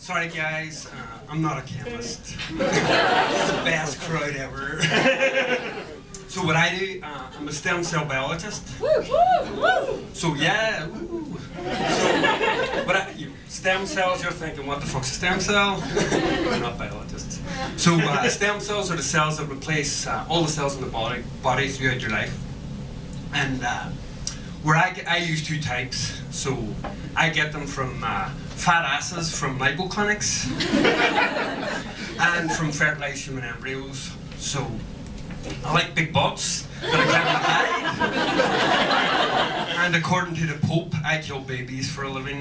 Sorry guys, I'm not a chemist. It's the best crowd ever. So what I do, I'm a stem cell biologist. So yeah, stem cells, you're thinking, what the fuck's a stem cell? We're not biologists. So stem cells are the cells that replace all the cells in the body throughout your life. And where I use two types. So I get them from fat asses from lipo clinics and from fertilized human embryos. So I like big butts that I can't hide. And according to the Pope, I kill babies for a living.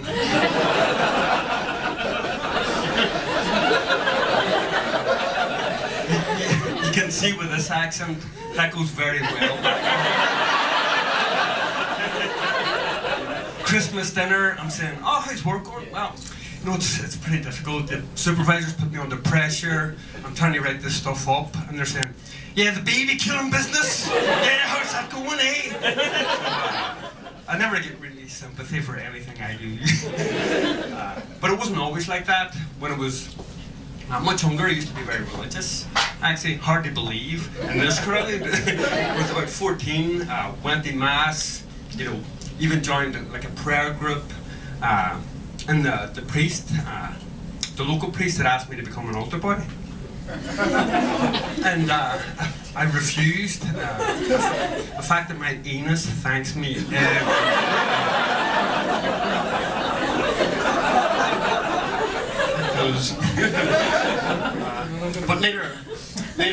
You can see with this accent, that goes very well. Christmas dinner, I'm saying, oh, how's work going? Well, you know, it's pretty difficult. The supervisors put me under pressure. I'm trying to write this stuff up, and they're saying, yeah, the baby killing business. Yeah, how's that going, eh? So, I never get really sympathy for anything I do. But it wasn't always like that. When I was much younger, I used to be very religious. Actually, hard to believe in this crowd. I was about 14, went to mass, you know, even joined like a prayer group, and the priest, the local priest had asked me to become an altar boy. And I refused. The fact that my anus thanks me but later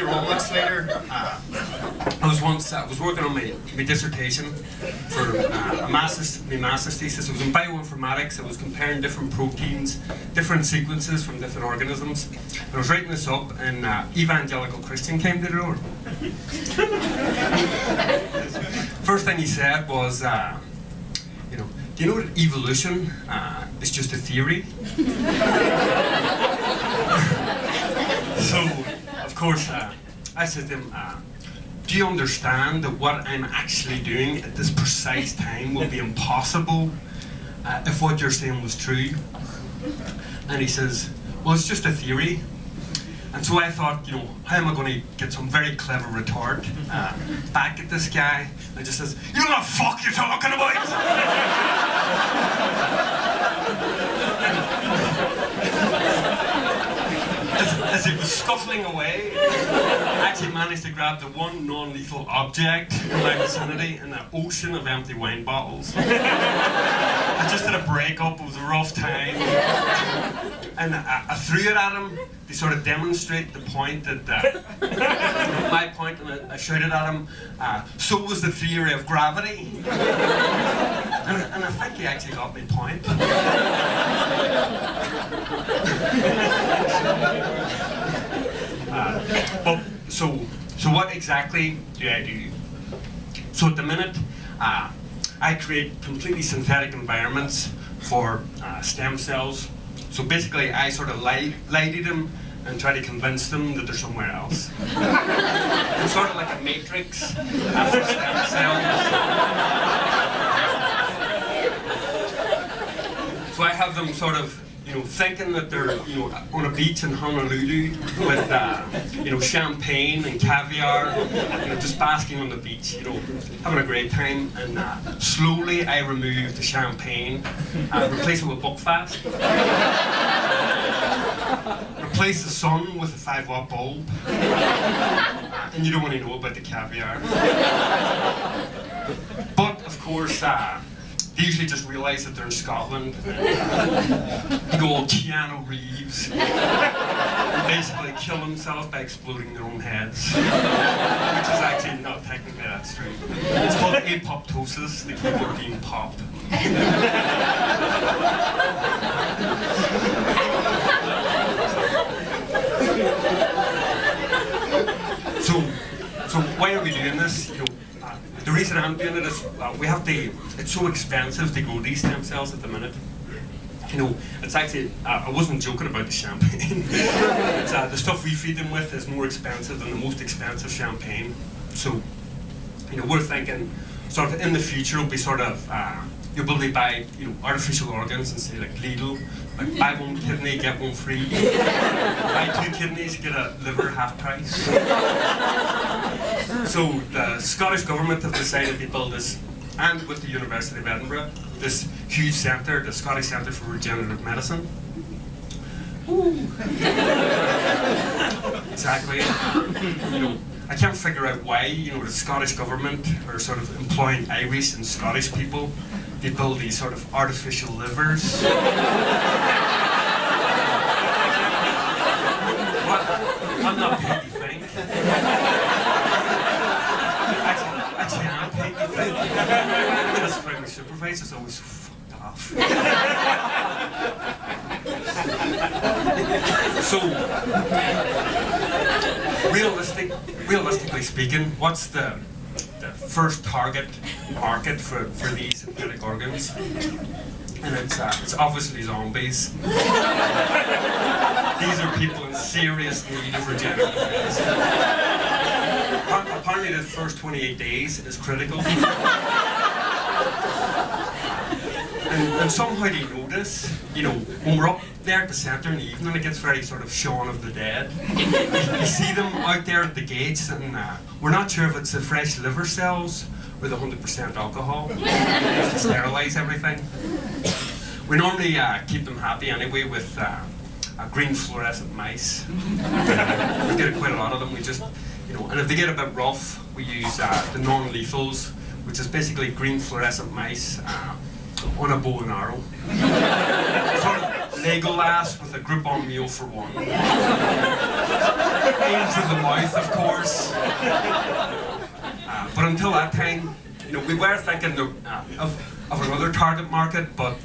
on, much later, I was working on my dissertation for my master's thesis. It was in bioinformatics. I was comparing different proteins, different sequences from different organisms. And I was writing this up, and Evangelical Christian came to the door. First thing he said was, you know, do you know that evolution is just a theory? So, of course, I said to him, do you understand that what I'm actually doing at this precise time will be impossible if what you're saying was true? And he says, well, it's just a theory. And so I thought, you know, how am I going to get some very clever retort back at this guy? And he just says, you know what the fuck you're talking about? As he was scuffling away, I actually managed to grab the one non-lethal object in my vicinity, an ocean of empty wine bottles. I just had a breakup, it was a rough time. And I threw it at him to sort of demonstrate the point that, my point, and I shouted at him, so was the theory of gravity. And I think he actually got my point. So what exactly do I do? So at the minute, I create completely synthetic environments for stem cells. So basically, I sort of lie to them and try to convince them that they're somewhere else. It's sort of like a matrix for stem cells. So I have them sort of, you know, thinking that they're, you know, on a beach in Honolulu with, you know, champagne and caviar, you know, just basking on the beach, you know, having a great time. And slowly I remove the champagne, replace it with Buckfast, replace the sun with a 5-watt bulb, and you don't want to know about the caviar. But of course, they usually just realise that they're in Scotland. They go all Keanu Reeves and basically kill themselves by exploding their own heads. Which is actually not technically that's true. It's called apoptosis, the keyboard being pop. So why are we doing this? You know, the reason I'm doing it is it's so expensive to grow these stem cells at the minute. You know, it's actually, I wasn't joking about the champagne. It's, the stuff we feed them with is more expensive than the most expensive champagne. So, you know, we're thinking sort of in the future it'll be sort of you'll be able to buy, artificial organs and say like Lidl, like buy one kidney, get one free. Buy 2 kidneys, get a liver half price. So the Scottish government have decided to build this, and with the University of Edinburgh, this huge centre, the Scottish Centre for Regenerative Medicine. Ooh. Exactly. I can't figure out why, the Scottish government are sort of employing Irish and Scottish people to build these sort of artificial livers. I'm not paid, you think? Actually, I'm paid, you think? That's why my supervisor's always fucked off. So, realistically speaking, what's the first target market for these synthetic organs? And it's obviously zombies. These are people in serious need of regenerative medicine. Apparently the first 28 days is critical. And somehow they notice, when we're up there at the centre in the evening, it gets very sort of Shawn of the Dead. You see them out there at the gates, and we're not sure if it's the fresh liver cells or the 100% alcohol. To sterilise everything. We normally keep them happy anyway with green fluorescent mice. We get quite a lot of them. We just, and if they get a bit rough, we use the non-lethals, which is basically green fluorescent mice on a bow and arrow. Sort of Legolas with a grip-on meal for one. Aim for the mouth, of course. But until that time, we were thinking of another target market, but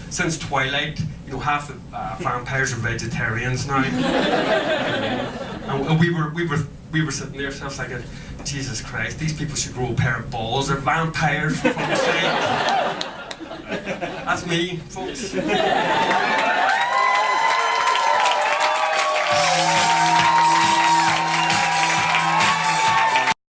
since Twilight, half the vampires are vegetarians now. And we were sitting there, so I was like, Jesus Christ, these people should grow a pair of balls. They're vampires, for fuck's sake. That's me, folks.